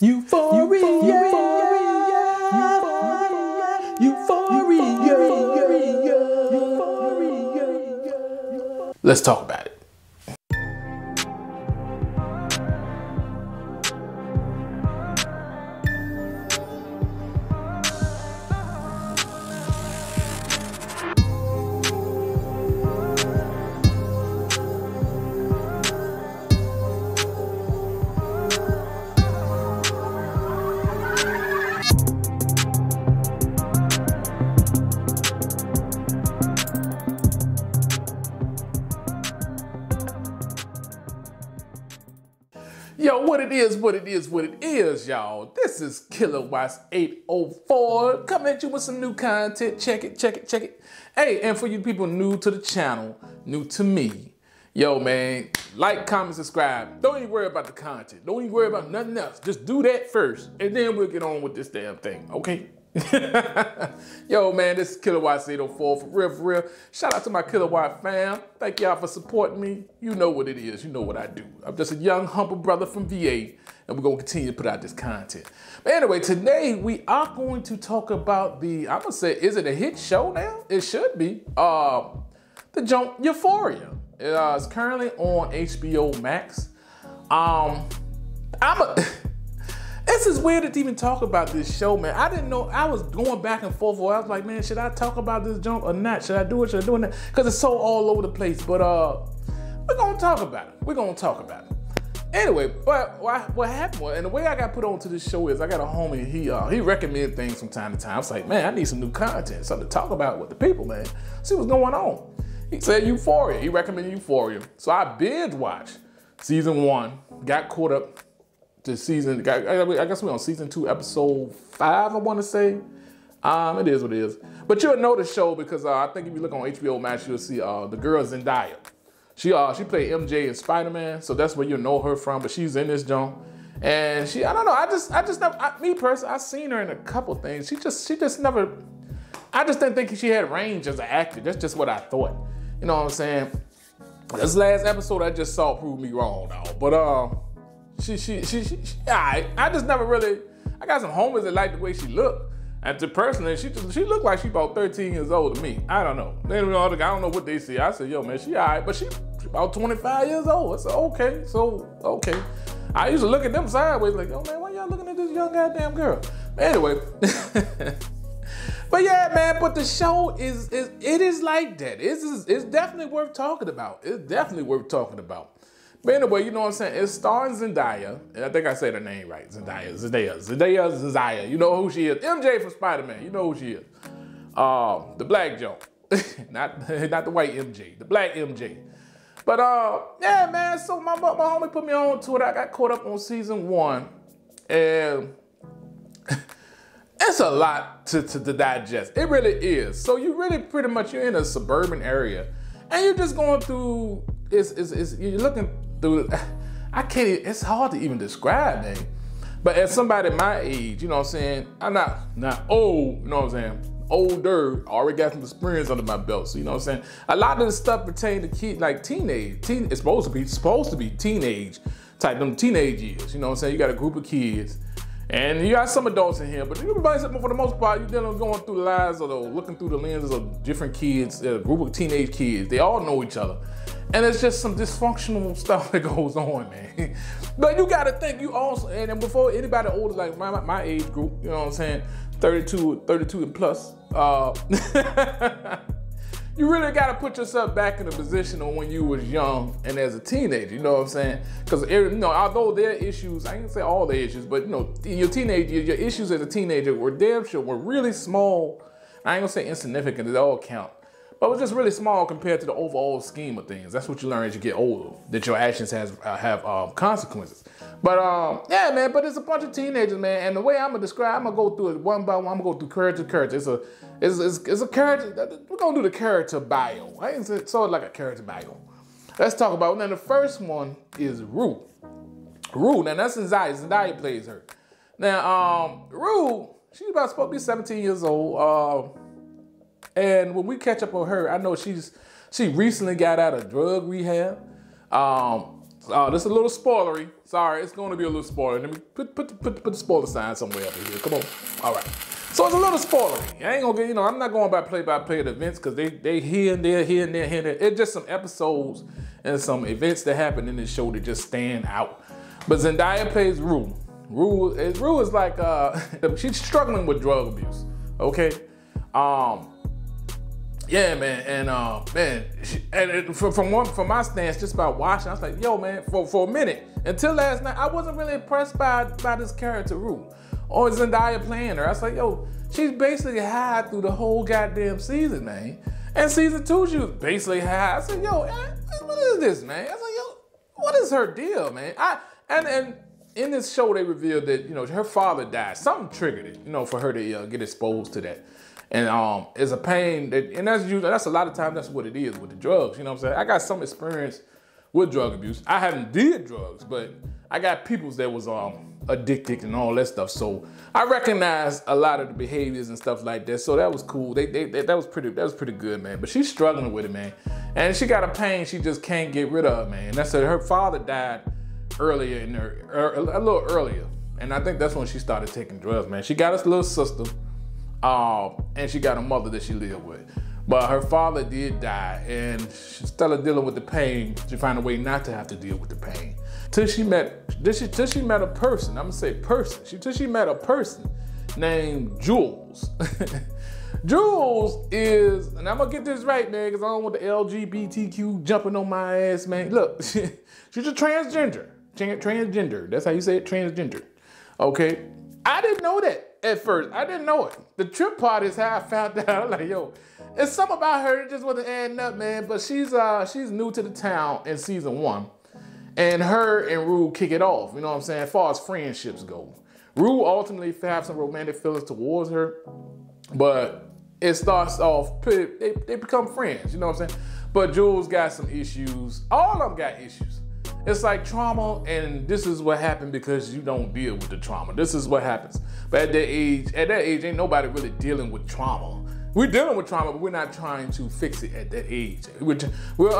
Euphoria. Let's talk about it. Yo, what it is, y'all. This is Killer Watts 804 coming at you with some new content. Check it. Hey, and for you people new to the channel, new to me, yo, man, like, comment, subscribe. Don't even worry about the content. Don't even worry about nothing else. Just do that first, and then we'll get on with this damn thing, okay? Yo, man, this is Killer Watts 804 for real. Shout out to my Killer Watt fam. Thank y'all for supporting me. You know what it is. You know what I do. I'm just a young, humble brother from VA, and we're going to continue to put out this content. But anyway, today we are going to talk about the, I'm going to say, is it a hit show now? It should be. The junk Euphoria. It's currently on HBO Max. This is weird to even talk about this show, man. I didn't know. I was going back and forth. I was like, man, should I talk about this junk or not? Should I do it? Should I do it? Because it's so all over the place. But we're going to talk about it. Anyway, but what happened was, and the way I got put onto this show is I got a homie, he recommended things from time to time. I was like, man, I need some new content, something to talk about with the people, man. See what's going on. He said Euphoria. He recommended Euphoria. So I binge watched season 1, got caught up to season, I guess we're on season 2, episode 5, I want to say. It is what it is. But you'll know the show because I think if you look on HBO Max, you'll see the girl Zendaya. She played MJ in Spider-Man, so that's where you'll know her from. But she's in this junk, and I don't know. I just never, me personally, I've seen her in a couple things. She just never. I just didn't think she had range as an actor. That's just what I thought. You know what I'm saying? This last episode I just saw proved me wrong, though. But She, I just never really, I got some homies that like the way she looked. And to personally, she looked like she about 13 years old to me. I don't know. I don't know what they see. I said, yo, man, she all right, but she about 25 years old. I said, okay. I used to look at them sideways like, yo, man, why y'all looking at this young goddamn girl? Anyway. But yeah, man, but the show is like that. It's definitely worth talking about. But anyway, you know what I'm saying? It's starring Zendaya, and I think I said her name right. Zendaya. You know who she is. MJ from Spider-Man. You know who she is. The black Joe. not the white MJ. The black MJ. But yeah, man. So my homie put me on to it. I got caught up on season 1, and it's a lot to digest. It really is. So you really pretty much, you're in a suburban area, and you're just going through. You're looking through. I can't. It's hard to even describe, man. But as somebody my age, you know what I'm saying, I'm not old. You know what I'm saying, older. Already got some experience under my belt. So you know what I'm saying. A lot of the stuff pertain to kids, like teenage. It's supposed to be teenage type, them teenage years. You know what I'm saying. You got a group of kids. And you got some adults in here, but everybody's, for the most part, you're going through the lives of looking through the lenses of different kids, a group of teenage kids. They all know each other. And it's just some dysfunctional stuff that goes on, man. But you got to think, you also, and before anybody older, like my age group, you know what I'm saying, 32 and plus, you really got to put yourself back in the position of when you was young and as a teenager, you know what I'm saying? Because, you know, although their issues, I ain't gonna say all the issues, but, you know, your issues as a teenager were really small. I ain't gonna say insignificant, they all count. But it was just really small compared to the overall scheme of things. That's what you learn as you get older, that your actions have consequences. But yeah, man, but it's a bunch of teenagers, man. And the way I'm gonna go through it one by one. I'm gonna go through character to character. It's a character. We're gonna do the character bio. I ain't sort of like a character bio. Let's talk about it. Now the first one is Rue. Now that's Zendaya. Zendaya plays her. Now Rue, she's about supposed to be 17 years old. And when we catch up on her, I know she recently got out of drug rehab. This is a little spoilery. Sorry, it's going to be a little spoiler. Let me put the spoiler sign somewhere up here. Come on. All right. So it's a little spoilery. I ain't gonna get, I'm not going by play of the events because they here and there, here and there, here and there. It's just some episodes and some events that happen in this show that just stand out. But Zendaya plays Rue. Rue is like she's struggling with drug abuse. Okay. Yeah, man, and from my stance, just about watching, I was like, yo, man, for a minute, until last night, I wasn't really impressed by this character, Rue, or Zendaya playing her. I was like, yo, she's basically high through the whole goddamn season, man. And season 2, she was basically high. I said, yo, what is this, man? I was like, yo, what is her deal, man? And in this show, they revealed that, her father died. Something triggered it, for her to get exposed to that. And it's a pain and that's a lot of times that's what it is with the drugs. You know what I'm saying? I got some experience with drug abuse. I haven't did drugs, but I got peoples that was addicted and all that stuff. So I recognize a lot of the behaviors and stuff like that. So that was cool. That was pretty good, man. But she's struggling with it, man. And she got a pain she just can't get rid of, man. That's her father died earlier a little earlier. And I think that's when she started taking drugs, man. She got us little sister. And she got a mother that she lived with. But her father did die, and she's still dealing with the pain. She found a way not to have to deal with the pain. Till she met a person, I'm gonna say person. Till she met a person named Jules. Jules is, and I'm gonna get this right, man, because I don't want the LGBTQ jumping on my ass, man. Look, she's a transgender. Transgender, that's how you say it, transgender. Okay, I didn't know that. At first, I didn't know it. The trip part is how I found out. I'm like, yo, it's something about her that just wasn't adding up, man. But she's new to the town in season 1. And her and Rue kick it off, you know what I'm saying, as far as friendships go. Rue ultimately have some romantic feelings towards her, but it starts off pretty, they become friends, you know what I'm saying? But Jules got some issues. All of them got issues. It's like trauma, and this is what happened because you don't deal with the trauma. This is what happens. But at that age, ain't nobody really dealing with trauma. We're dealing with trauma, but we're not trying to fix it at that age. We're trying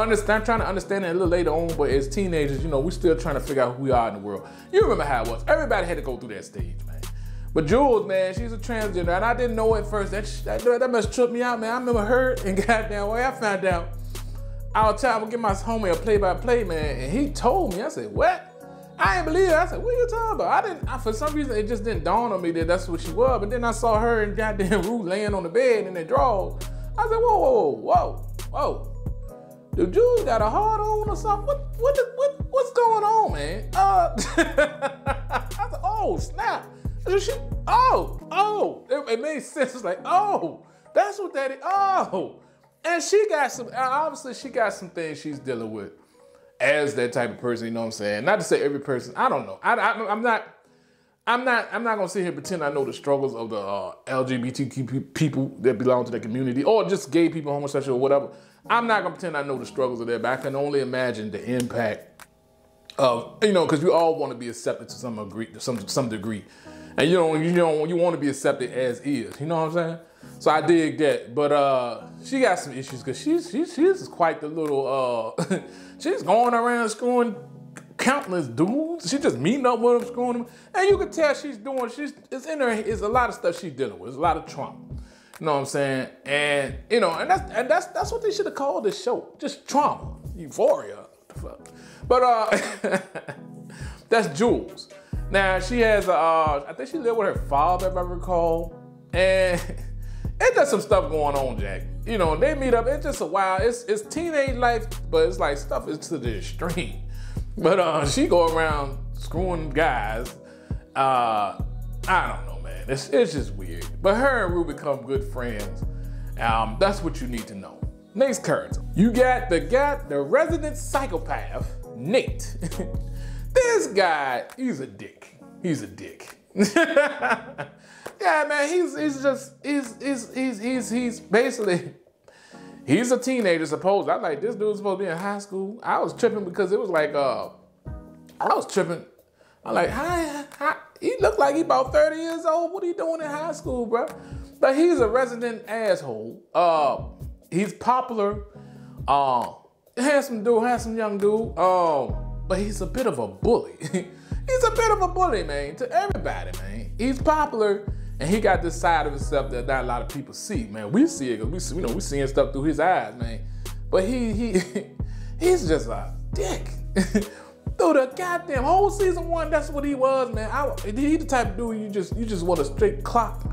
to understand it a little later on, but as teenagers, we're still trying to figure out who we are in the world. You remember how it was. Everybody had to go through that stage, man. But Jules, man, she's a transgender, and I didn't know at first. That must trip me out, man. I remember her, and goddamn way I found out. I was trying to give my homie a play-by-play, man, and he told me. I said, what? I ain't believe it. I said, what are you talking about? For some reason, it just didn't dawn on me that that's what she was. But then I saw her and goddamn Ruth laying on the bed in that drawers. I said, whoa. The Jews got a hard on or something? What's going on, man? I said, oh, snap. It made sense. It's like, oh, that's what that is. Oh. And she got some things she's dealing with as that type of person, you know what I'm saying? Not to say every person, I don't know. I'm not gonna sit here and pretend I know the struggles of the LGBTQ people that belong to the community, or just gay people, homosexual, or whatever. I'm not gonna pretend I know the struggles of that, but I can only imagine the impact of, because we all want to be accepted to some degree. And you want to be accepted as is, you know what I'm saying? So I dig that, but she got some issues because she's quite the little, she's going around screwing countless dudes. She's just meeting up with them, screwing them, and you can tell it's in her. It's a lot of stuff she's dealing with. It's a lot of trauma. You know what I'm saying? And and that's what they should have called this show, just trauma, Euphoria. What the fuck? But that's Jules. Now she has I think she lived with her father, if I recall, and. It's just some stuff going on, Jack. They meet up. It's just a while. It's teenage life, but it's like stuff is to the extreme. But she go around screwing guys. I don't know, man. It's just weird. But her and Rue become good friends. That's what you need to know. Next character. You got the resident psychopath, Nate. This guy, he's a dick. Yeah, man, he's a teenager, supposed. I like, this dude's supposed to be in high school. I was tripping because it was like, I'm like, hi, he looked like he about 30 years old. What are you doing in high school, bro? But he's a resident asshole. He's popular, handsome young dude. but he's a bit of a bully. He's a bit of a bully, man, to everybody, man. He's popular, and he got this side of himself that not a lot of people see, man. We see it because we seeing stuff through his eyes, man. But he's just a dick. Through the goddamn whole season 1, that's what he was, man. He's the type of dude you just want a straight clock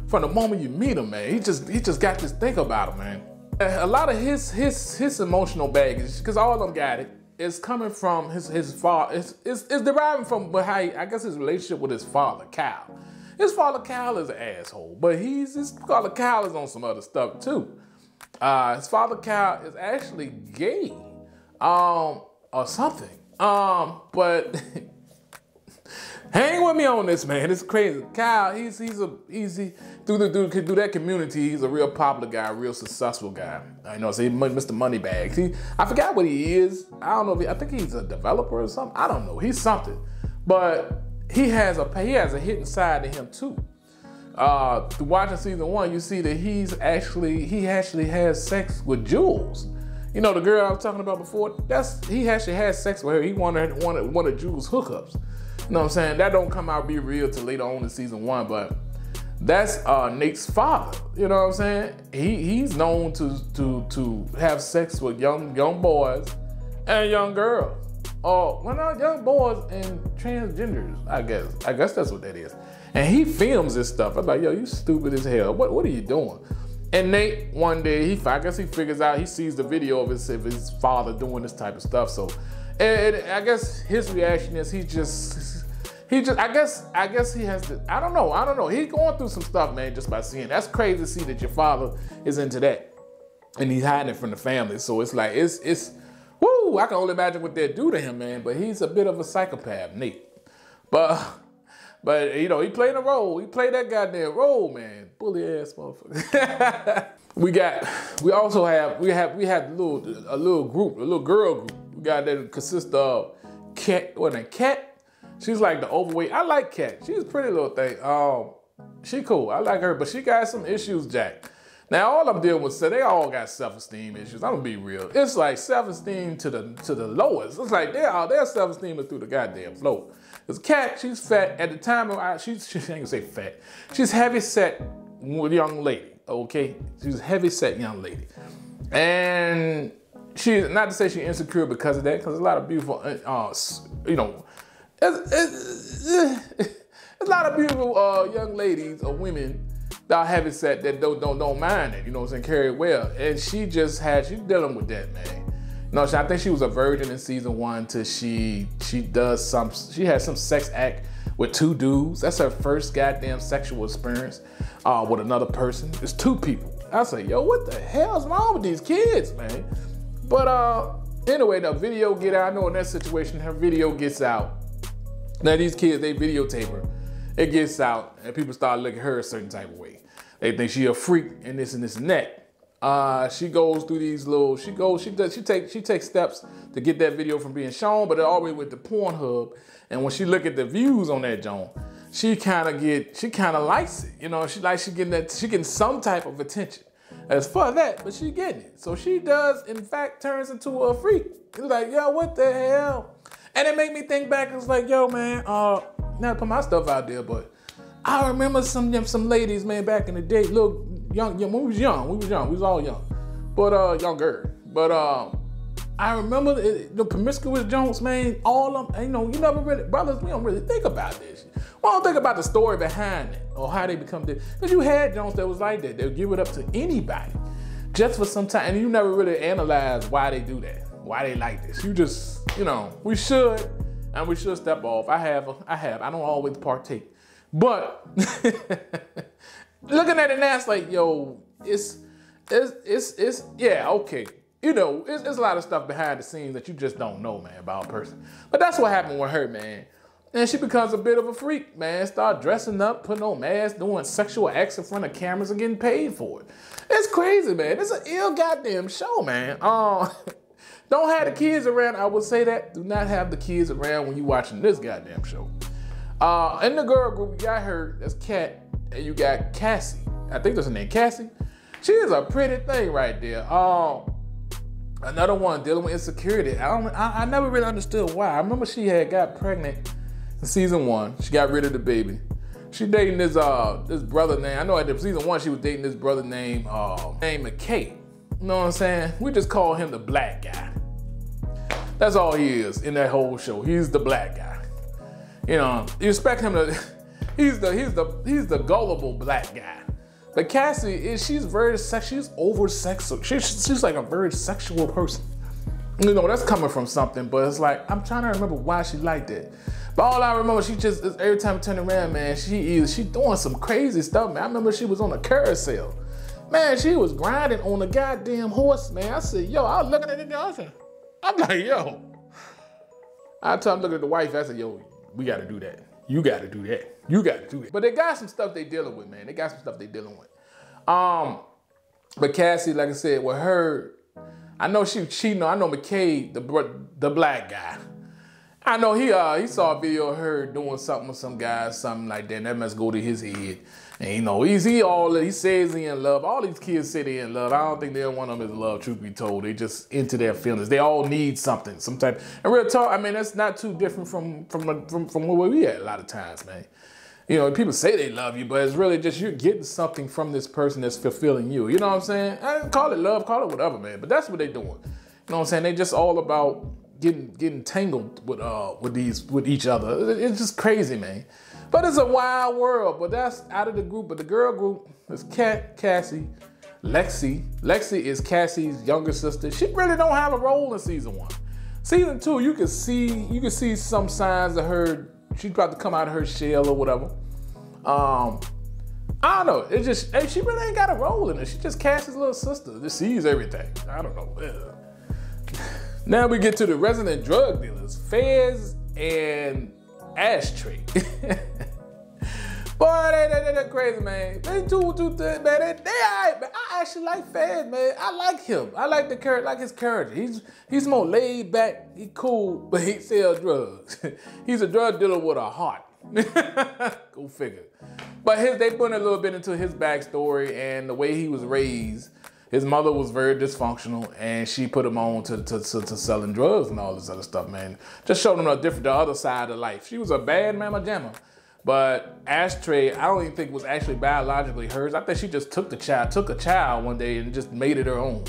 from the moment you meet him, man. He just got this thing about him, man. A lot of his emotional baggage, because all of them got it, is coming from his father. It's deriving from I guess his relationship with his father, Kyle. His father, Kyle, is an asshole, but his father, Kyle, is on some other stuff too. His father, Kyle, is actually gay, or something. But hang with me on this, man. It's crazy. Kyle, he's through that community, he's a real popular guy, a real successful guy. I know, so he's Mr. Moneybags. I forgot what he is. I don't know. I think he's a developer or something. I don't know. He's something, but he has a hidden side to him too. Through watching season 1, you see that he actually has sex with Jules. You know, the girl I was talking about before, he actually had sex with her. He wanted one of Jules' hookups. You know what I'm saying? That don't come out be real till later on in season 1, but that's Nate's father. You know what I'm saying? He's known to have sex with young boys and young girls. Oh, well, not young boys and transgenders, I guess. I guess that's what that is. And he films this stuff. I'm like, yo, you stupid as hell. What are you doing? And Nate, one day, I guess he figures out, he sees the video of his father doing this type of stuff. So, and I guess his reaction is I guess he has to, I don't know. He's going through some stuff, man, just by seeing. That's crazy to see that your father is into that. And he's hiding it from the family. So it's like, woo, I can only imagine what they'd do to him, man. But he's a bit of a psychopath, Nate. But you know, he played a role. He played that goddamn role, man. Bully ass motherfucker. we had a little girl group. We got that consists of Kat. Kat? She's like the overweight. I like Kat. She's a pretty little thing. She cool. I like her, but she got some issues, Jack. Now all I'm dealing with, so they all got self-esteem issues. I'm gonna be real. It's like self-esteem to the lowest. It's like their self-esteem is through the goddamn floor. Because Kat, she's fat. At the time, she ain't gonna say fat. She's heavy set young lady, okay? She's a heavy set young lady. And she's, not to say she's insecure because of that, because a lot of beautiful, you know, there's a lot of beautiful young ladies or women that are heavy set that don't mind it, you know what I'm saying, carry it well. And she's dealing with that, man. No, I think she was a virgin in season 1 till she had some sex act with 2 dudes. That's her first goddamn sexual experience with another person. It's 2 people. I say, yo, what the hell's wrong with these kids, man? But anyway, the video get out. I know in that situation, her video gets out. Now these kids, they videotape her. It gets out, and people start looking at her a certain type of way. They think she a freak and this and that. She goes through these little, she takes steps to get that video from being shown, but it always went to Pornhub. And when she look at the views on that joint, she kind of likes it. You know, she getting some type of attention. As far as that, but she getting it. So she does, in fact, turns into a freak. It's like, yo, what the hell? And it made me think back. It's like, yo, man, not to put my stuff out there, but I remember some ladies, man, back in the day, little young, when we was young, we was all young, but younger. But I remember the promiscuous Jones, man, all of them, you know, you never really, brothers, we don't really think about this. We don't think about the story behind it or how they become this. Because you had Jones that was like that. They'll give it up to anybody just for some time. And you never really analyze why they do that, why they like this. You just, you know, we should step off. I have. I don't always partake. But looking at it now, it's like, yo, it's yeah, okay. You know, it's a lot of stuff behind the scenes that you just don't know, man, about a person. But that's what happened with her, man. And she becomes a bit of a freak, man. Start dressing up, putting on masks, doing sexual acts in front of cameras and getting paid for it. It's crazy, man. It's an ill goddamn show, man. Don't have the kids around. I would say that. Do not have the kids around when you're watching this goddamn show. In the girl group, you got her, that's Kat, and you got Cassie. I think that's her name, Cassie. She is a pretty thing right there. Another one dealing with insecurity. I never really understood why. I remember she had got pregnant in season 1. She got rid of the baby. She dating this brother named, I know at season 1 she was dating this brother named McKay. You know what I'm saying? We just call him the black guy. That's all he is in that whole show. He's the black guy. You know, you expect him to, he's the gullible black guy. But Cassie, she's very sexual, she's over sexual. She's like a very sexual person. You know, that's coming from something, but it's like, I'm trying to remember why she liked it. But all I remember, she just, every time I turn around, man, she doing some crazy stuff, man. I remember she was on a carousel. Man, she was grinding on a goddamn horse, man. I said, yo, I was looking at it, I'm like, yo. I told him, looking at the wife, I said, yo, we gotta do that. You gotta do that. You gotta do it. But they got some stuff they dealing with, man. They got some stuff they dealing with. But Cassie, like I said, with her, I know she cheating. I know McKay, the black guy. I know he saw a video of her doing something with some guy, something like that. And that must go to his head. And you know, he says he in love. All these kids say they in love. I don't think they're one of them is in love, truth be told. They just into their feelings. They all need something, some type. And real talk, I mean, that's not too different from where we at a lot of times, man. You know, people say they love you, but it's really just you're getting something from this person that's fulfilling you. You know what I'm saying? I didn't call it love, call it whatever, man. But that's what they're doing. You know what I'm saying? They just all about getting tangled with each other. It's just crazy, man. But it's a wild world. But that's out of the group. But the girl group is Cassie, Lexi. Lexi is Cassie's younger sister. She really don't have a role in season 1. Season 2, you can see some signs of her. She's about to come out of her shell or whatever. I don't know. It's just, she really ain't got a role in it. She just Cassie's little sister. Just sees everything. I don't know. Now we get to the resident drug dealers, Fez and Ashtray. Boy, they're crazy, man. They do man. They alright, man. I actually like Fez, man. I like him. I like the character, like his character. He's more laid back. He cool, but he sells drugs. He's a drug dealer with a heart. Go figure. But they put a little bit into his backstory and the way he was raised. His mother was very dysfunctional, and she put him on to selling drugs and all this other stuff, man. Just showed him the other side of life. She was a bad mama jamma. But Ashtray, I don't even think it was actually biologically hers. I think she just took a child one day and just made it her own.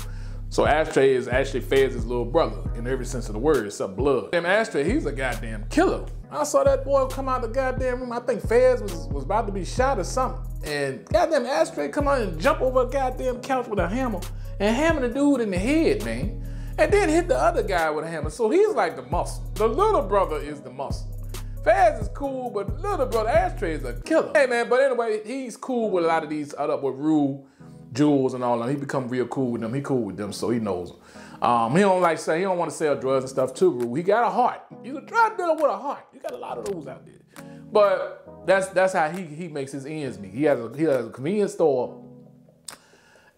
So Ashtray is actually Fez's little brother in every sense of the word, except blood. Damn Ashtray, he's a goddamn killer. I saw that boy come out of the goddamn room. I think Fez was about to be shot or something. And goddamn Ashtray come out and jump over a goddamn couch with a hammer and hammer the dude in the head, man. And then hit the other guy with a hammer. So he's like the muscle. The little brother is the muscle. Fez is cool, but little brother Ashtray is a killer. Hey man, but anyway, he's cool with a lot of these with Rue, Jules, and all of them. He become real cool with them. He cool with them, so he knows them. He don't want to sell drugs and stuff too, Rue. He got a heart. He's a drug dealer with a heart. You got a lot of those out there. But that's how he makes his ends meet. He has a convenience store.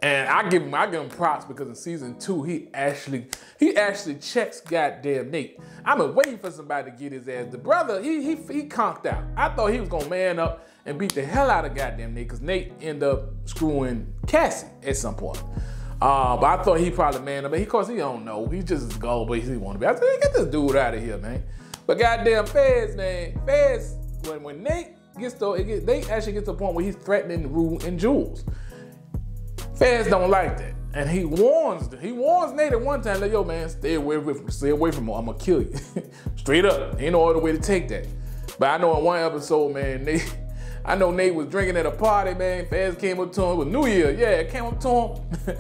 And I give him props because in season 2, he actually checks goddamn Nate. I've been waiting for somebody to get his ass. The brother, he conked out. I thought he was gonna man up and beat the hell out of goddamn Nate because Nate ended up screwing Cassie at some point. But I thought he probably man up, but of course he don't know. He's just as gullible as he want to be. I said, get this dude out of here, man. But goddamn Fez, man, when Nate Nate actually gets to a point where he's threatening Rue and Jules. Fez don't like that. And he warns Nate at one time, like, yo man, stay away from him, I'm gonna kill you. Straight up. Ain't no other way to take that. But I know in one episode, man, Nate was drinking at a party, man. Fez came up to him, it was New Year, yeah, came up to him.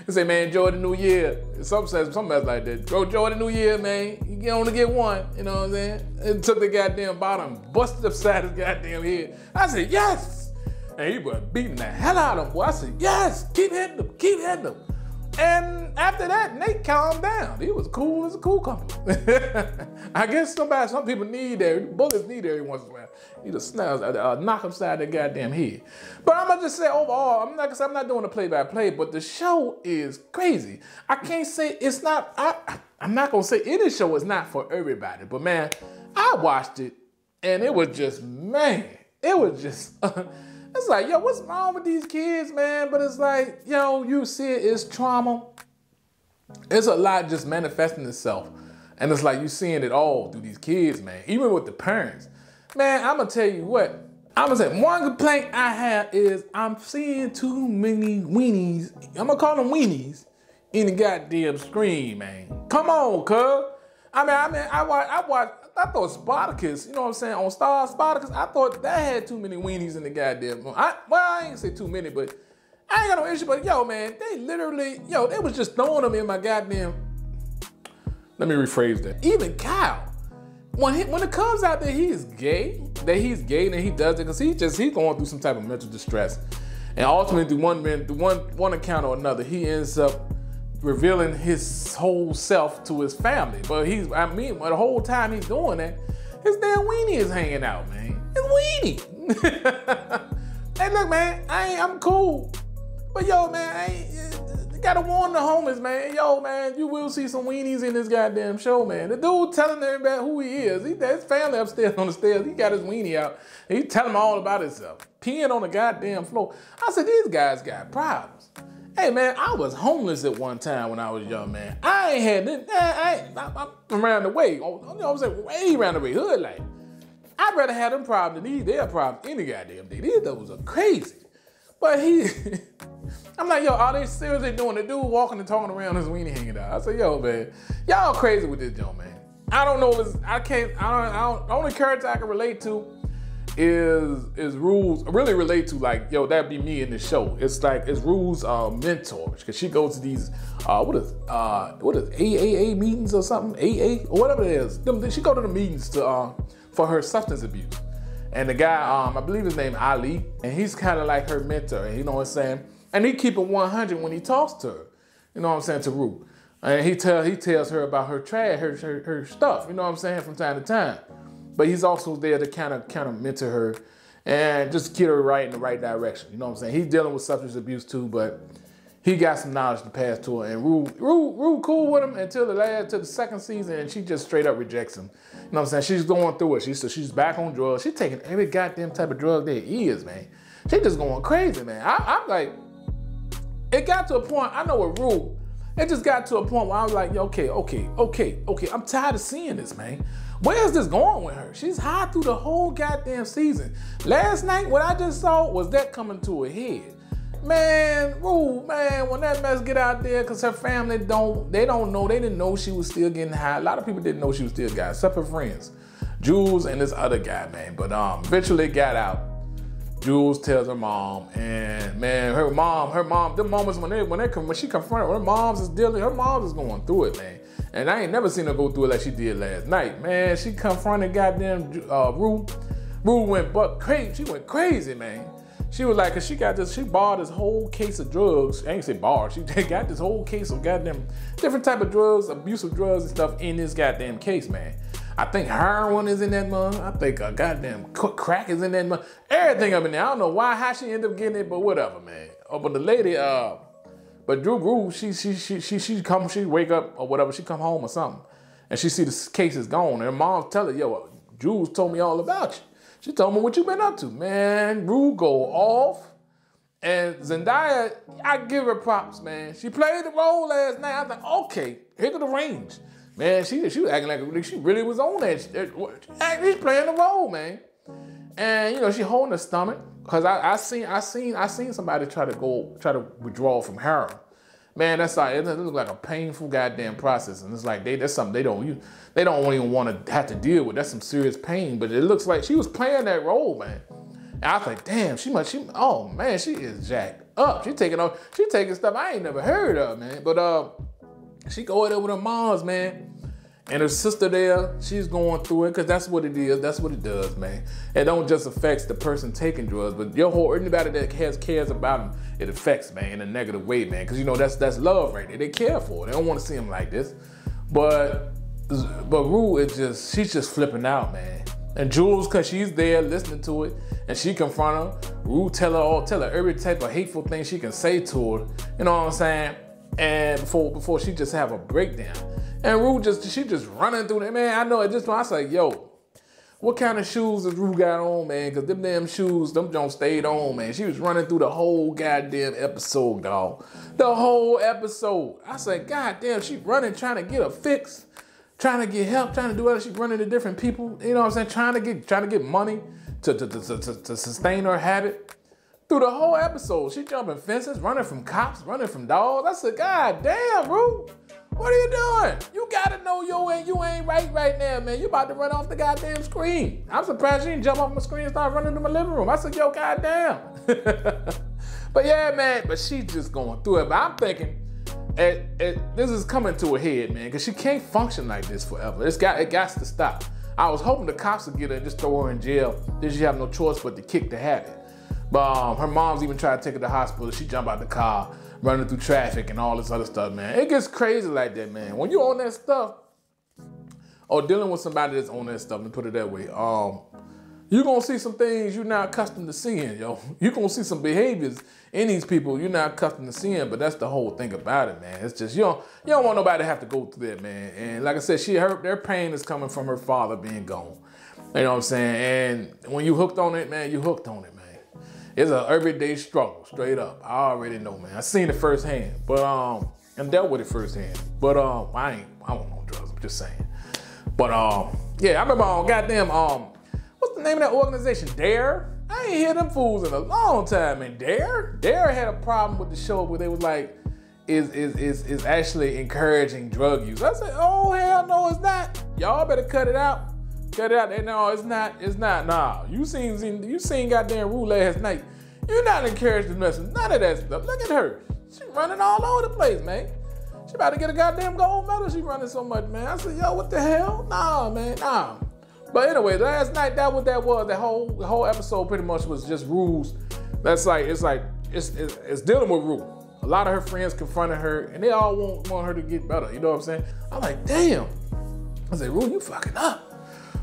He said, man, enjoy the new year. Something else like that. Go enjoy the new year, man. You only get one, you know what I'm saying? And took the goddamn bottom, busted upside his goddamn head. I said, yes! And he was beating the hell out of him, boy. I said, yes, keep hitting him. And after that, Nate calmed down. He was cool as a cool company. I guess some people need that. Bullets need every once in a while. You just knock upside their goddamn head. But I'm gonna just say overall, I'm not doing a play-by-play, but the show is crazy. I can't say it's not, I'm not gonna say any show is not for everybody, but man, I watched it and it was just, it's like, yo, what's wrong with these kids, man? But it's like, yo, you see it, it's trauma. It's a lot just manifesting itself. And it's like you seeing it all through these kids, man. Even with the parents. Man, I'm going to tell you what. I'm going to say one complaint I have is I'm seeing too many weenies. I'm going to call them weenies in the goddamn screen, man. Come on, cuz. I thought Spartacus, you know what I'm saying, on Star Spartacus, I thought that had too many weenies in the goddamn. I ain't say too many, but I ain't got no issue. But yo, man, they literally, they was just throwing them in my goddamn. Let me rephrase that. Even Kyle, when it comes out that he's gay, and he does it because he's going through some type of mental distress, and ultimately through one account or another, he ends up revealing his whole self to his family. But the whole time he's doing that, his damn weenie is hanging out, man. His weenie. Hey, look, man, I'm cool. But yo, man, you gotta warn the homies, man. Yo, man, you will see some weenies in this goddamn show, man. The dude telling everybody who he is. His family upstairs on the stairs. He got his weenie out. And he telling them all about himself. Peeing on the goddamn floor. I said, these guys got problems. Hey, man, I was homeless at one time when I was young, man. I ain't had nothing. I'm around the way. You know what I'm saying? Way around the way. Hood like. I'd rather have them problems than their problems any goddamn day. These those are crazy. But I'm like, yo, are they seriously doing the dude walking and talking around his weenie hanging out? I said, yo, man, y'all crazy with this joint, man. I don't know if the only character I can relate to is Rue's, really relate to, like, yo, that'd be me in the show. It's like, it's Rue's mentor, because she goes to these, what is AAA meetings or something? AA? Or whatever it is. She go to the meetings for her substance abuse. And the guy, I believe his name Ali, and he's kind of like her mentor, you know what I'm saying? And he keep it 100 when he talks to her, you know what I'm saying, to Rue. And he tells her about her trash, her stuff, you know what I'm saying, from time to time. But he's also there to kind of mentor her and just get her right in the right direction. You know what I'm saying? He's dealing with substance abuse too, but he got some knowledge to pass to her. And Rue cool with him until the second season, and she just straight up rejects him. You know what I'm saying? She's going through it. She's back on drugs. She's taking every goddamn type of drug there is, man. She just going crazy, man. I'm like, it got to a point, I know with Rue, it just got to a point where I was like, okay. I'm tired of seeing this, man. Where's this going with her? She's high through the whole goddamn season. Last night, what I just saw was that coming to a head. Man, Rue, man, when that mess get out there, because her family they didn't know she was still getting high. A lot of people didn't know she was still getting high, except her friends. Jules and this other guy, man. But eventually it got out. Jules tells her mom, and man, her mom, the moments when she confronted her moms is going through it, man. And I ain't never seen her go through it like she did last night. Man, she confronted goddamn Rue. Rue went crazy. She went crazy, man. She was like, cause she bought this whole case of drugs. I ain't say bar. She got this whole case of goddamn different type of drugs, abusive drugs and stuff in this goddamn case, man. I think heroin is in that month. I think goddamn crack is in that month. Everything up in there. I don't know how she ended up getting it, but whatever, man. But the lady, but Rue, she wake up or whatever, she come home or something, and she see the case is gone, and her mom tell her, yo, Jules told me all about you. She told me what you been up to. Man, Rue go off. And Zendaya, I give her props, man. She played the role last night. I was like, okay, here to the range. Man, she was acting like she really was on that. She's playing the role, man. And, you know, she holding her stomach. Because I seen somebody try to withdraw from heroin. Man, that's like, it looks like a painful goddamn process. And it's like, that's something they don't even want to have to deal with. That's some serious pain. But it looks like she was playing that role, man. And I was like, damn, oh man, she is jacked up. She taking stuff I ain't never heard of, man. But she go there with her moms, man. And her sister there, she's going through it, because that's what it is. That's what it does, man. It don't just affect the person taking drugs, but anybody that cares about them, it affects, man, in a negative way, man. Because, you know, that's love right there. They care for it. They don't want to see them like this. But Rue, she's just flipping out, man. And Jules, because she's there listening to it, and she confront her, Rue tell her every type of hateful thing she can say to her. You know what I'm saying? And before she just have a breakdown. And Rue she just running through that, man. I know at this point, I was like, yo, what kind of shoes does Rue got on, man? Because them damn shoes, them don't stayed on, man. She was running through the whole goddamn episode, dog. The whole episode. I said, God damn, she running, trying to get a fix, trying to get help, trying to do other. She running to different people. You know what I'm saying? Trying to get money to sustain her habit. Through the whole episode, she jumping fences, running from cops, running from dogs. I said, God damn, Rue. What are you doing? You gotta know you ain't right now, man. You about to run off the goddamn screen. I'm surprised you didn't jump off my screen and start running to my living room. I said, yo, goddamn. But yeah, man, but she just going through it. But I'm thinking, this is coming to a head, man, because she can't function like this forever. It got to stop. I was hoping the cops would get her and just throw her in jail. Then she have no choice but to kick the habit. But her mom's even tried to take her to the hospital. She jumped out the car, running through traffic and all this other stuff, man. It gets crazy like that, man. When you own that stuff, or dealing with somebody that's on that stuff, let me put it that way, you're going to see some things you're not accustomed to seeing, yo. You're going to see some behaviors in these people you're not accustomed to seeing, but that's the whole thing about it, man. It's just, you don't want nobody to have to go through that, man. And like I said, their pain is coming from her father being gone. You know what I'm saying? And when you hooked on it, man, you hooked on it, man. It's an everyday struggle, straight up. I already know, man. I seen it firsthand, but and dealt with it firsthand. But I don't know drugs. I'm just saying. But yeah, I remember goddamn what's the name of that organization? Dare. I ain't hear them fools in a long time. And Dare had a problem with the show where they was like, is actually encouraging drug use. I said, oh hell no, it's not. Y'all better cut it out. Cut it out. No, it's not. Nah. You seen goddamn Rue last night. You're not encouraging nothing. None of that stuff. Look at her. She running all over the place, man. She about to get a goddamn gold medal. She running so much, man. I said, yo, what the hell? Nah, man, nah. But anyway, last night, that what that was. The whole episode pretty much was just Rue's. It's dealing with Rue. A lot of her friends confronted her, and they all want her to get better. You know what I'm saying? I'm like, damn. I said, Rue, you fucking up.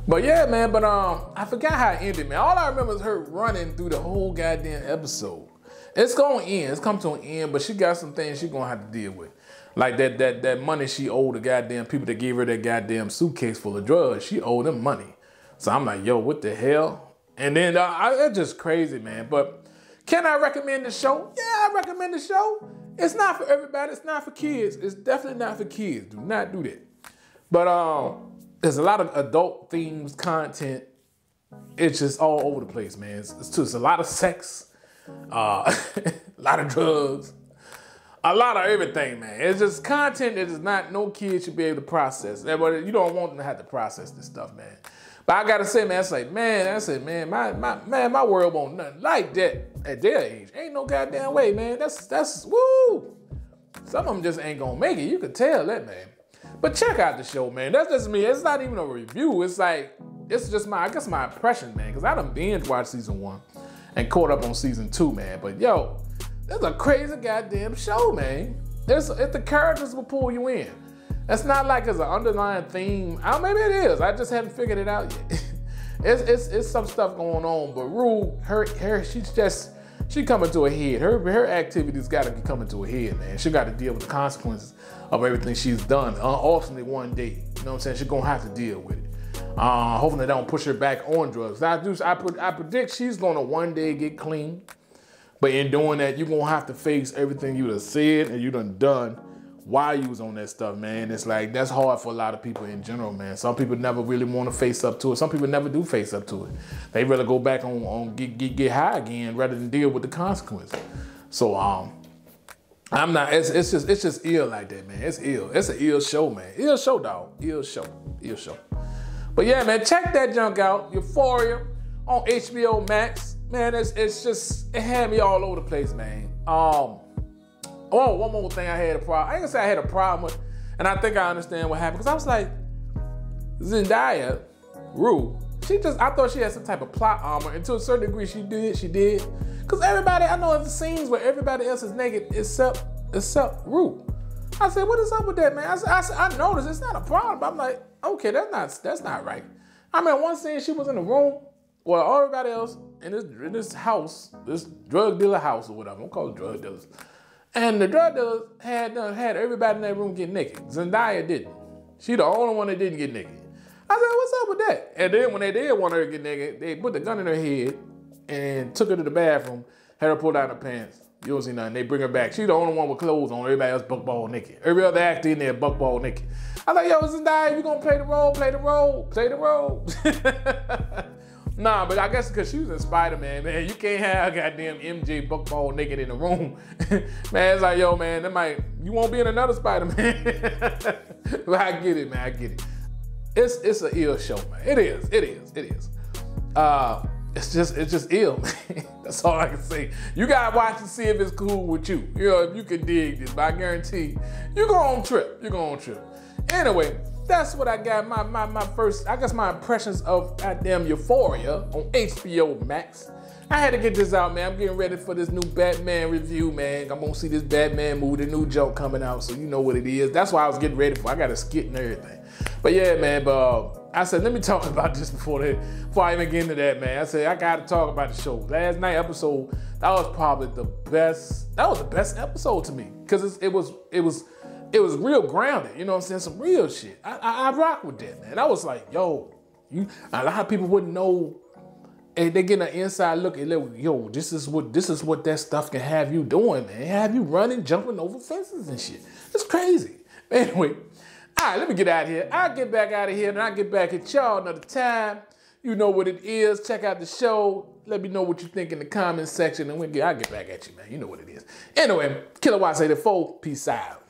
But yeah, man, but I forgot how it ended, man. All I remember is her running through the whole goddamn episode. It's gonna end. It's come to an end, but she got some things she gonna have to deal with. Like that money she owed the goddamn people that gave her that goddamn suitcase full of drugs. She owed them money. So I'm like, yo, what the hell? And then it's just crazy, man. But can I recommend the show? Yeah, I recommend the show. It's not for everybody. It's not for kids. It's definitely not for kids. Do not do that. But there's a lot of adult themes, content. It's just all over the place, man. It's a lot of sex, a lot of drugs, a lot of everything, man. It's just content that is not, no kid should be able to process. But you don't want them to have to process this stuff, man. But I gotta say, man, my world won't nothing like that at their age. Ain't no goddamn way, man. That's woo. Some of them just ain't gonna make it. You could tell that, man. But check out the show, man. That's just me. It's not even a review. It's just my impression, man. Because I done binge watched season 1 and caught up on season 2, man. But yo, it's a crazy goddamn show, man. If the characters will pull you in. It's not like it's an underlying theme. Maybe it is. I just haven't figured it out yet. It's some stuff going on. But Rue, she coming to a head. Her activities got to be coming to a head, man. She got to deal with the consequences of everything she's done. Ultimately, one day, you know what I'm saying? She's gonna have to deal with it. Hopefully, they don't push her back on drugs. I predict she's gonna one day get clean. But in doing that, you're gonna have to face everything you done said and you done while you was on that stuff, man. It's like, that's hard for a lot of people in general, man. Some people never really want to face up to it. Some people never do face up to it. They rather go back on get high again rather than deal with the consequences. So I'm not. It's just ill like that, man. It's ill. It's an ill show, man. Ill show, dog. Ill show. But yeah, man, check that junk out. Euphoria on HBO Max. Man, it had me all over the place, man. Oh, one more thing I had a problem. I ain't gonna say I had a problem with, and I think I understand what happened. Because I was like, Zendaya, Rue, I thought she had some type of plot armor. And to a certain degree, she did. Because everybody, I know there's scenes where everybody else is naked except Rue. I said, what is up with that, man? I noticed it's not a problem. But I'm like, okay, that's not right. I mean, one scene she was in the room where everybody else in this house, this drug dealer house or whatever, I'm calling drug dealers. And the drug dealers had everybody in that room get naked. Zendaya didn't. She the only one that didn't get naked. I said, what's up with that? And then when they did want her to get naked, they put the gun in her head and took her to the bathroom, had her pull down her pants. You don't see nothing. They bring her back. She's the only one with clothes on. Everybody else buckball naked. Every other actor in there buckball naked. I like, yo, Zendaya, you gonna play the role, play the role, play the role. Nah, but I guess because she was in Spider-Man, man, you can't have goddamn MJ buckball naked in the room. Man, it's like, yo, man, you won't be in another Spider-Man. But I get it, man, I get it. It's an ill show, man. It is. It's just ill. That's all I can say. You gotta watch and see if it's cool with you. You know, if you can dig this, but I guarantee you're gonna trip. Anyway, that's what I got. My first, I guess my impressions of goddamn Euphoria on HBO Max. I had to get this out, man. I'm getting ready for this new Batman review, man. I'm gonna see this Batman movie, the new joke coming out, so you know what it is. That's why I was getting ready for. I got a skit and everything. But yeah, man, I said, let me talk about this before I even get into that, man. I said, I gotta talk about the show. Last night episode, that was probably the best. That was the best episode to me. Cause it was real grounded, you know what I'm saying? Some real shit. I rock with that, man. I was like, yo, a lot of people wouldn't know. And they get an inside look at, yo, this is what that stuff can have you doing, man. Have you running, jumping over fences and shit. It's crazy. Anyway, all right, let me get out of here. I'll get back out of here and I'll get back at y'all another time. You know what it is. Check out the show. Let me know what you think in the comments section and I'll get back at you, man. You know what it is. Anyway, Killer Watts 84. Peace out.